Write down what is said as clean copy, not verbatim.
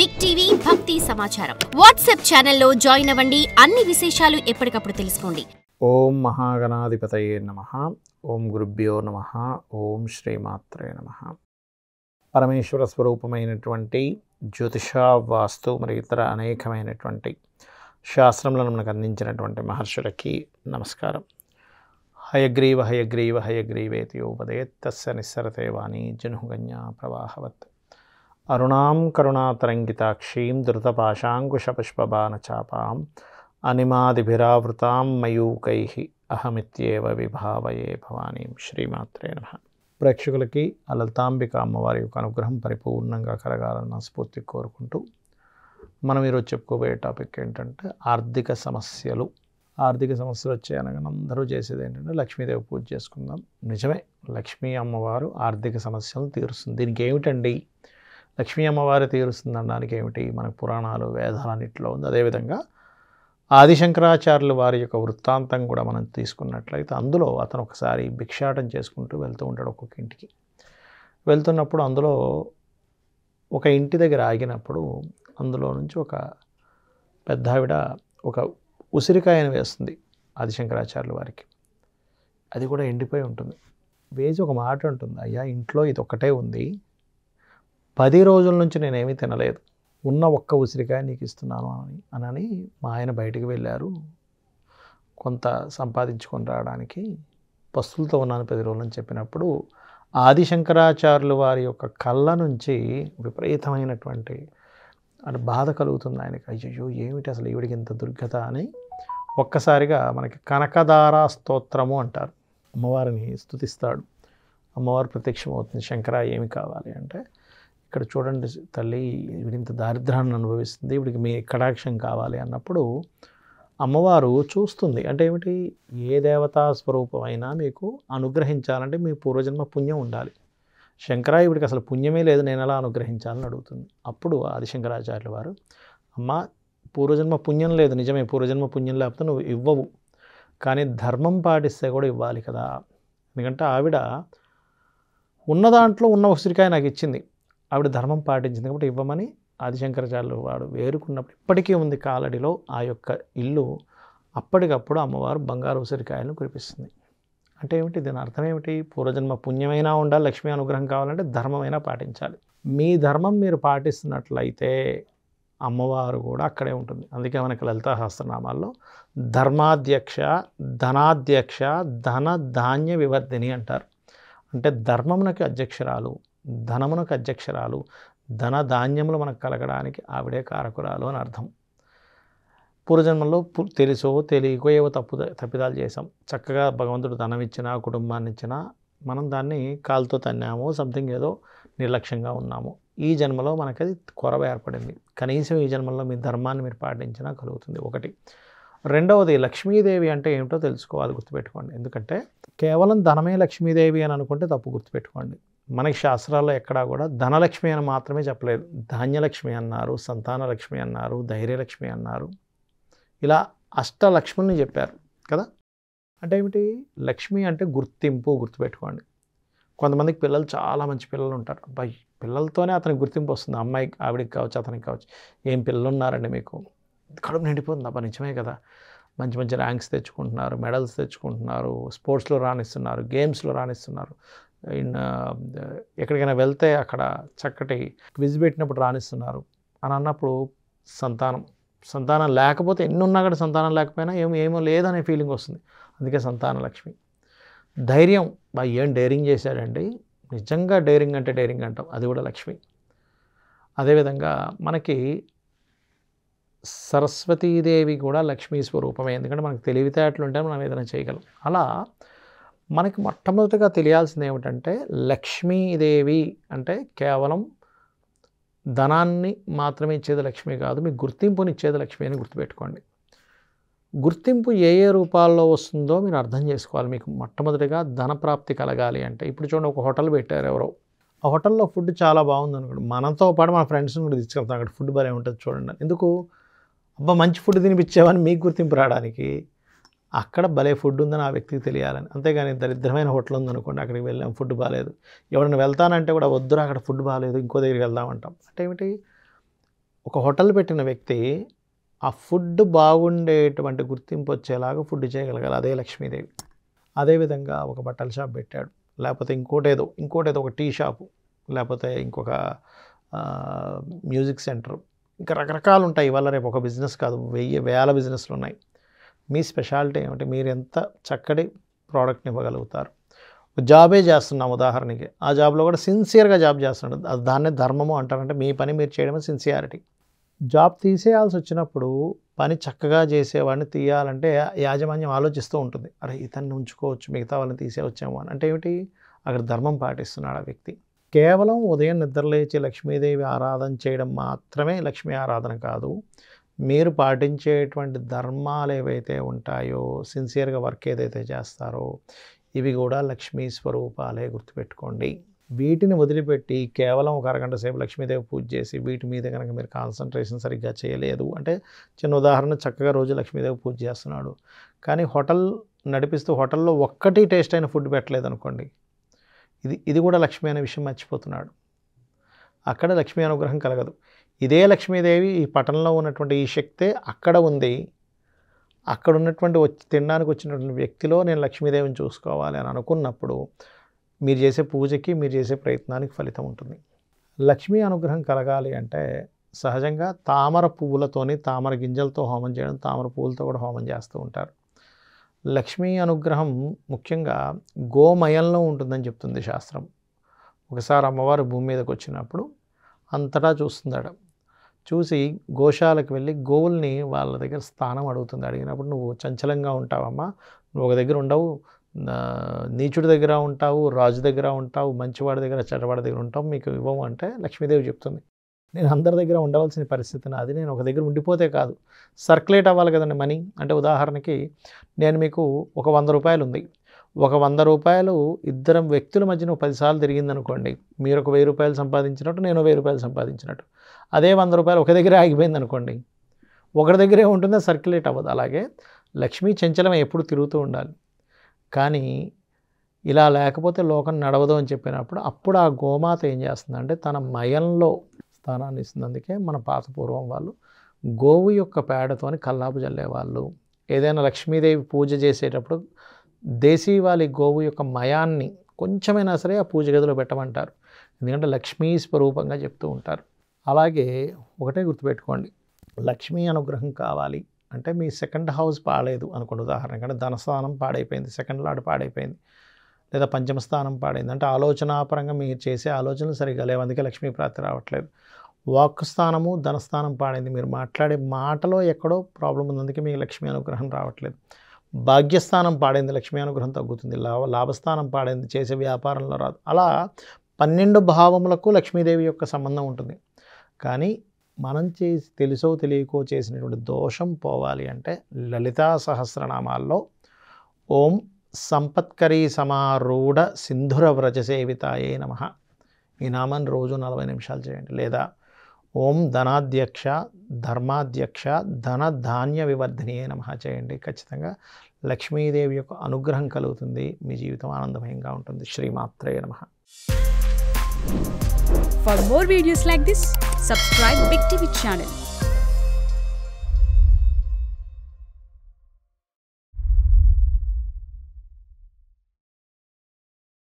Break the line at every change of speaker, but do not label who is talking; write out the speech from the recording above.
Big TV భక్తి సమాచారం WhatsApp ఛానల్లో జాయిన్ అవ్వండి. అన్ని విశేషాలు ఎప్పటికప్పుడు తెలుసుకోండి.
ఓం మహాగణాధిపతయే నమః. ఓం గురుభ్యో నమః. ఓం శ్రీమాత్రే నమః. పరమేశ్వర స్వరూపమైనటువంటి జ్యోతిష, వాస్తు మరియు ఇతర అనేకమైనటువంటి శాస్త్రములను మనకు అందించినటువంటి మహర్షులకి నమస్కారం. హయగ్రీవ హయగ్రీవ హయగ్రీవేతి యోపదేత్ తస్య నిస్సరతే వాణి జనుగన్యా ప్రవాహవత్. అరుణాం కరుణాతరంగితాక్షీం ధృతపాశాంకుశపుష్పబాణచాపాం అనిమాదిభిరావృతాం మయూకైః అహమిత్యేవ విభావయే భవానీం. శ్రీమాత్రే నమః. ప్రేక్షకులకి ఆ లలితాంబిక అమ్మవారి యొక్క అనుగ్రహం పరిపూర్ణంగా కలగాలన్న స్ఫూర్తి కోరుకుంటూ మనం ఈరోజు చెప్పుకోబోయే టాపిక్ ఏంటంటే ఆర్థిక సమస్యలు. ఆర్థిక సమస్యలు వచ్చాయనగా అందరూ చేసేది ఏంటంటే లక్ష్మీదేవి పూజ చేసుకుందాం. నిజమే, లక్ష్మీ అమ్మవారు ఆర్థిక సమస్యలను తీరుస్తుంది. దీనికి ఏమిటండి లక్ష్మీ అమ్మవారు తీరుస్తుంది అనడానికి ఏమిటి? మన పురాణాలు వేదాలన్నింటిలో ఉంది. అదేవిధంగా ఆదిశంకరాచార్యుల వారి యొక్క వృత్తాంతం కూడా మనం తీసుకున్నట్లయితే అందులో అతను ఒకసారి భిక్షాటం చేసుకుంటూ వెళ్తూ ఉంటాడు. ఒక్కొక్క ఇంటికి వెళ్తున్నప్పుడు అందులో ఒక ఇంటి దగ్గర ఆగినప్పుడు అందులో నుంచి ఒక పెద్ద ఆవిడ ఒక ఉసిరికాయను వేస్తుంది ఆదిశంకరాచార్యుల వారికి. అది కూడా ఎండిపోయి ఉంటుంది. వేసి ఒక మాట ఉంటుంది, అయ్యా ఇంట్లో ఇది ఒక్కటే ఉంది, 10 రోజుల నుంచి నేనేమీ తినలేదు, ఉన్న ఒక్క ఉసిరికాయ నీకు ఇస్తున్నాను అని మా ఆయన బయటికి వెళ్ళారు, కొంత సంపాదించుకొని రావడానికి పస్తులతో ఉన్నాను 10 రోజులని చెప్పినప్పుడు ఆదిశంకరాచార్యుల వారి యొక్క కళ్ళ నుంచి విపరీతమైనటువంటి బాధ కలుగుతుంది ఆయనకి. అయ్యో ఏమిటి అసలు ఈవిడికి ఇంత దుర్గత అని ఒక్కసారిగా మనకి కనకదార స్తోత్రము అంటారు. అమ్మవారిని స్తుతిస్తాడు. అమ్మవారు ప్రత్యక్షమవుతుంది. శంకర ఏమి కావాలి అంటే, ఇక్కడ చూడండి తల్లి, వీడింత దారిద్ర్యాన్ని అనుభవిస్తుంది, వీడికి మీ కటాక్షం కావాలి అన్నప్పుడు అమ్మవారు చూస్తుంది. అంటే ఏమిటి? ఏ దేవతా స్వరూపమైనా మీకు అనుగ్రహించాలంటే మీ పూర్వజన్మ పుణ్యం ఉండాలి. శంకర వీడికి అసలు పుణ్యమే లేదు, నేను ఎలా అనుగ్రహించాలని అడుగుతుంది. అప్పుడు ఆదిశంకరాచార్యుల వారు, అమ్మ పూర్వజన్మ పుణ్యం లేదు, నిజమే, పూర్వజన్మ పుణ్యం లేకపోతే నువ్వు ఇవ్వవు, కానీ ధర్మం పాటిస్తే కూడా ఇవ్వాలి కదా. ఎందుకంటే ఆవిడ ఉన్న దాంట్లో ఉన్న ఉసిరికాయ నాకు ఇచ్చింది, ఆవిడ ధర్మం పాటించింది కాబట్టి ఇవ్వమని ఆదిశంకరాచార్యులు వాడు వేరుకున్నప్పుడు ఇప్పటికీ ఉంది కాలడిలో ఆ యొక్క ఇల్లు. అప్పటికప్పుడు అమ్మవారు బంగారు ఉసిరికాయలను కురిపిస్తుంది. అంటే ఏమిటి? దీని అర్థం ఏమిటి? పూర్వజన్మ పుణ్యమైనా ఉండాలి, లక్ష్మీ అనుగ్రహం కావాలంటే ధర్మమైనా పాటించాలి. మీ ధర్మం మీరు పాటిస్తున్నట్లయితే అమ్మవారు కూడా అక్కడే ఉంటుంది. అందుకే మనకి లలితా సహస్రనామాల్లో ధర్మాధ్యక్ష, ధనాధ్యక్ష, ధన ధాన్య వివర్ధిని అంటారు. అంటే ధర్మమునకు అధ్యక్షురాలు, ధనమునకు అధ్యక్షురాలు, ధన ధాన్యములు మనకు కలగడానికి ఆవిడే కారకురాలు అని అర్థం. పూర్వజన్మల్లో తెలుసో తెలియకో ఏవో తప్పిదాలు చేసాం. చక్కగా భగవంతుడు ధనం ఇచ్చినా, కుటుంబాన్ని ఇచ్చినా మనం దాన్ని కాలుతో తన్నాము, సంథింగ్ ఏదో నిర్లక్ష్యంగా ఉన్నాము. ఈ జన్మలో మనకది కొరవ ఏర్పడింది. కనీసం ఈ జన్మలో మీ ధర్మాన్ని మీరు పాటించినా కలుగుతుంది. ఒకటి. రెండవది, లక్ష్మీదేవి అంటే ఏమిటో తెలుసుకోవాలి, గుర్తుపెట్టుకోండి. ఎందుకంటే కేవలం ధనమే లక్ష్మీదేవి అని అనుకుంటే తప్పు, గుర్తుపెట్టుకోండి. మనకి శాస్త్రాల్లో ఎక్కడా కూడా ధనలక్ష్మి అని మాత్రమే చెప్పలేదు. ధాన్యలక్ష్మి అన్నారు, సంతానలక్ష్మి అన్నారు, ధైర్యలక్ష్మి అన్నారు, ఇలా అష్టలక్ష్ముల్ని చెప్పారు కదా. అంటే ఏమిటి? లక్ష్మి అంటే గుర్తింపు, గుర్తుపెట్టుకోండి. కొంతమందికి పిల్లలు చాలా మంచి పిల్లలు ఉంటారు, అబ్బాయి పిల్లలతోనే అతనికి గుర్తింపు వస్తుంది. అమ్మాయికి, ఆవిడికి కావచ్చు, అతనికి కావచ్చు. ఏం పిల్లలు ఉన్నారండి మీకు, కడుపు నిండిపోతుంది. అబ్బా నిజమే కదా, మంచి మంచి ర్యాంక్స్ తెచ్చుకుంటున్నారు, మెడల్స్ తెచ్చుకుంటున్నారు, స్పోర్ట్స్లో రాణిస్తున్నారు, గేమ్స్లో రాణిస్తున్నారు, ఎక్కడికైనా వెళ్తే అక్కడ చక్కటి క్విజ్ పెట్టినప్పుడు రాణిస్తున్నారు అని అన్నప్పుడు సంతానం లేకపోతే ఎన్ని ఉన్నా కూడా సంతానం లేకపోయినా ఏమో లేదనే ఫీలింగ్ వస్తుంది. అందుకే సంతాన లక్ష్మి. ధైర్యం, ఏం డేరింగ్ చేశాడండి, నిజంగా డేరింగ్ అంటే డేరింగ్ అంటాం, అది కూడా లక్ష్మి. అదేవిధంగా మనకి సరస్వతీదేవి కూడా లక్ష్మీ స్వరూపమే. ఎందుకంటే మనకు తెలివితేటలు ఉంటే మనం ఏదైనా చేయగలం. అలా మనకి మొట్టమొదటిగా తెలియాల్సింది ఏమిటంటే లక్ష్మీదేవి అంటే కేవలం ధనాన్ని మాత్రమే ఇచ్చేది లక్ష్మి కాదు, మీకు గుర్తింపుని ఇచ్చేది లక్ష్మి అని గుర్తుపెట్టుకోండి. గుర్తింపు ఏ ఏ రూపాల్లో వస్తుందో మీరు అర్థం చేసుకోవాలి. మీకు మొట్టమొదటిగా ధనప్రాప్తి కలగాలి అంటే, ఇప్పుడు చూడండి, ఒక హోటల్ పెట్టారు ఎవరో, ఆ హోటల్లో ఫుడ్ చాలా బాగుంది అనుకోండి, మనతో పాటు మన ఫ్రెండ్స్ని కూడా తీసుకెళ్తాం, అక్కడ ఫుడ్ భలే ఉంటుంది చూడండి. ఎందుకు? అబ్బా మంచి ఫుడ్ తినిపించేవని మీకు గుర్తింపు రావడానికి. అక్కడ భలే ఫుడ్ ఉందని ఆ వ్యక్తికి తెలియాలని. అంతేగాని దరిద్రమైన హోటల్ ఉందనుకోండి, అక్కడికి వెళ్ళాం ఫుడ్ బాగాలేదు, ఎవరైనా వెళ్తానంటే కూడా వద్దురా అక్కడ ఫుడ్ బాగాలేదు ఇంకో దగ్గరికి వెళ్దామంటాం. అంటే ఏమిటి? ఒక హోటల్ పెట్టిన వ్యక్తి ఆ ఫుడ్ బాగుండేటువంటి గుర్తింపు వచ్చేలాగా ఫుడ్ చేయగలగాలి, అదే లక్ష్మీదేవి. అదేవిధంగా ఒక బట్టల షాప్ పెట్టాడు, లేకపోతే ఇంకోటేదో ఒక టీ షాపు, లేకపోతే ఇంకొక మ్యూజిక్ సెంటర్, ఇంకా రకరకాలు ఉంటాయి. ఇవాళ రేపు ఒక బిజినెస్ కాదు, వేల బిజినెస్లు ఉన్నాయి. మీ స్పెషాలిటీ ఏమిటి? మీరు ఎంత చక్కటి ప్రోడక్ట్ని ఇవ్వగలుగుతారు? జాబే చేస్తున్నాం ఉదాహరణకి, ఆ జాబ్లో కూడా సిన్సియర్గా జాబ్ చేస్తున్నాడు, అది దాన్నే ధర్మము అంటారంటే మీ పని మీరు చేయడమే సిన్సియారిటీ. జాబ్ తీసేయాల్సి వచ్చినప్పుడు పని చక్కగా చేసేవాడిని తీయాలంటే యాజమాన్యం ఆలోచిస్తూ ఉంటుంది, అరే ఇతన్ని ఉంచుకోవచ్చు, మిగతా వాళ్ళని తీసేవచ్చేమో అని. అంటే ఏమిటి? అక్కడ ధర్మం పాటిస్తున్నాడు ఆ వ్యక్తి. కేవలం ఉదయం నిద్రలేచి లక్ష్మీదేవి ఆరాధన చేయడం మాత్రమే లక్ష్మీ ఆరాధన కాదు. మీరు పాటించేటువంటి ధర్మాలు ఏవైతే ఉంటాయో, సిన్సియర్గా వర్క్ ఏదైతే చేస్తారో, ఇవి కూడా లక్ష్మీ స్వరూపాలే, గుర్తుపెట్టుకోండి. వీటిని వదిలిపెట్టి కేవలం ఒక అరగంట సేపు లక్ష్మీదేవి పూజ చేసి వీటి మీద కనుక మీరు కాన్సన్ట్రేషన్ సరిగ్గా చేయలేదు అంటే, చిన్న ఉదాహరణ, చక్కగా రోజు లక్ష్మీదేవి పూజ చేస్తున్నాడు కానీ హోటల్ నడిపిస్తూ హోటల్లో ఒక్కటి టేస్ట్ అయిన ఫుడ్ పెట్టలేదు అనుకోండి, ఇది కూడా లక్ష్మీ అనే విషయం మర్చిపోతున్నాడు. అక్కడ లక్ష్మీ అనుగ్రహం కలగదు. ఇదే లక్ష్మీదేవి ఈ పట్టణంలో ఉన్నటువంటి ఈ శక్తే అక్కడ ఉంది. అక్కడ ఉన్నటువంటి తినడానికి వచ్చినటువంటి వ్యక్తిలో నేను లక్ష్మీదేవిని చూసుకోవాలి అని అనుకున్నప్పుడు మీరు చేసే పూజకి, మీరు చేసే ప్రయత్నానికి ఫలితం ఉంటుంది. లక్ష్మీ అనుగ్రహం కలగాలి అంటే సహజంగా తామర పువ్వులతోని, తామర గింజలతో హోమం చేయడం, తామర పువ్వులతో కూడా హోమం చేస్తూ ఉంటారు. లక్ష్మీ అనుగ్రహం ముఖ్యంగా గోమయంలో ఉంటుందని చెప్తుంది శాస్త్రం. ఒకసారి అమ్మవారు భూమి మీదకి వచ్చినప్పుడు అంతటా చూస్తుందట. చూసి గోశాలకు వెళ్ళి గోవుల్ని వాళ్ళ దగ్గర స్థానం అడుగుతుంది. అడిగినప్పుడు నువ్వు చంచలంగా ఉంటావమ్మా, నువ్వు ఒక దగ్గర ఉండవు, నీచుడి దగ్గర ఉంటావు, రాజు దగ్గర ఉంటావు, మంచివాడి దగ్గర చెడ్డవాడి దగ్గర ఉంటావు, మీకు ఇవ్వము అంటే లక్ష్మీదేవి చెప్తుంది, నేను అందరి దగ్గర ఉండవలసిన పరిస్థితి నాది, నేను ఒక దగ్గర ఉండిపోతే కాదు, సర్క్యులేట్ అవ్వాలి కదండి మనీ. అంటే ఉదాహరణకి నేను మీకు ఒక 100 రూపాయలు ఉంది, ఒక 100 రూపాయలు ఇద్దరం వ్యక్తుల మధ్యన 10 సార్లు తిరిగిందనుకోండి, మీరు ఒక 1000 రూపాయలు సంపాదించినట్టు, నేను 1000 రూపాయలు సంపాదించినట్టు. అదే 100 రూపాయలు ఒక దగ్గరే ఆగిపోయింది అనుకోండి, ఒకరి దగ్గరే ఉంటుందో సర్క్యులేట్ అవ్వదు. అలాగే లక్ష్మీ చంచలం ఎప్పుడు తిరుగుతూ ఉండాలి. కానీ ఇలా లేకపోతే లోకం నడవదు అని చెప్పినప్పుడు అప్పుడు ఆ గోమాత ఏం చేస్తుందంటే తన మయంలో స్థానాన్ని ఇస్తుంది. అందుకే మన పాత పూర్వం వాళ్ళు గోవు యొక్క పేడతోని కల్లాపు చల్లేవాళ్ళు. ఏదైనా లక్ష్మీదేవి పూజ చేసేటప్పుడు దేశీవాలి గోవు యొక్క మయాన్ని కొంచెమైనా సరే ఆ పూజ గదిలో పెట్టమంటారు, ఎందుకంటే లక్ష్మీ స్వరూపంగా చెప్తూ ఉంటారు. అలాగే ఒకటే గుర్తుపెట్టుకోండి, లక్ష్మీ అనుగ్రహం కావాలి అంటే మీ సెకండ్ హౌస్ పాడలేదు అనుకోండి, ఉదాహరణకి అంటే ధనస్థానం పాడైపోయింది, సెకండ్ లార్డ్ పాడైపోయింది, లేదా పంచమస్థానం పాడైంది అంటే ఆలోచనాపరంగా మీరు చేసే ఆలోచనలు సరిగ్గా లేవు, అందుకే లక్ష్మీ ప్రాప్తి రావట్లేదు. వాక్ స్థానము, ధనస్థానం పాడైంది, మీరు మాట్లాడే మాటలో ఎక్కడో ప్రాబ్లం ఉంది, అందుకే మీకు లక్ష్మీ అనుగ్రహం రావట్లేదు. భాగ్యస్థానం పాడైంది, లక్ష్మీ అనుగ్రహం తగ్గుతుంది. లాభస్థానం పాడైంది, చేసే వ్యాపారంలో రాదు. అలా 12 భావములకు లక్ష్మీదేవి యొక్క సంబంధం ఉంటుంది. కానీ మనం చేసి తెలుసో తెలియకో చేసినటువంటి దోషం పోవాలి అంటే లలితా సహస్రనామాల్లో ఓం సంపత్కరీ సమారూఢ సింధుర వ్రజసేవితాయే నమః ఈ నామాన్ని రోజు 40 నిమిషాలు చేయండి. లేదా ఓం ధనాధ్యక్ష ధర్మాధ్యక్ష ధన ధాన్య వివర్ధినియే నమః చేయండి. ఖచ్చితంగా లక్ష్మీదేవి యొక్క అనుగ్రహం కలుగుతుంది, మీ జీవితం ఆనందమయంగా ఉంటుంది. శ్రీమాత్రే నమః.
For more videos like this, subscribe Big TV channel.